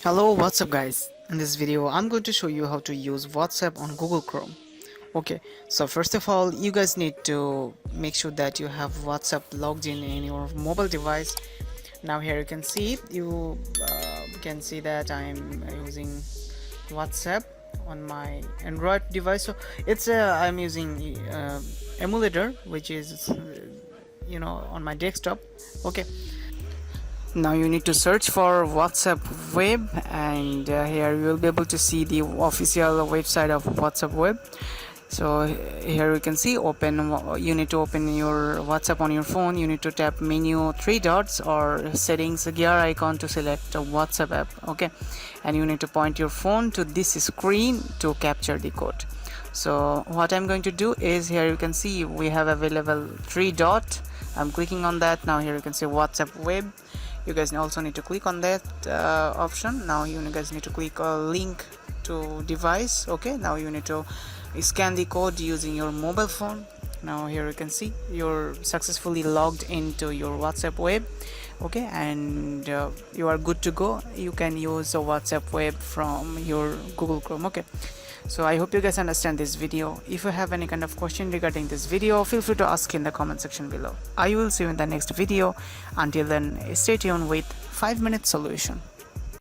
Hello, what's up guys? In this video I'm going to show you how to use WhatsApp on Google Chrome. Okay, so first of all you guys need to make sure that you have WhatsApp logged in your mobile device. Now here you can see can see that I'm using WhatsApp on my Android device. So I'm using emulator, which is on my desktop. Okay, now you need to search for WhatsApp web, and here you will be able to see the official website of WhatsApp web. So here you can see you need to open your WhatsApp on your phone. You need to tap menu three dots or settings gear icon to select a WhatsApp app. Okay, and you need to point your phone to this screen to capture the code. So what I'm going to do is, here you can see we have available three dot. I'm clicking on that. Now here you can see WhatsApp web. You guys also need to click on that option. Now you guys need to click link to device. Okay, now you need to scan the code using your mobile phone. Now here you can see you're successfully logged into your WhatsApp web. Okay, and you are good to go. You can use a WhatsApp web from your Google Chrome. Okay, so I hope you guys understand this video. If you have any kind of question regarding this video, feel free to ask in the comment section below. I will see you in the next video. Until then, stay tuned with 5-minute solution.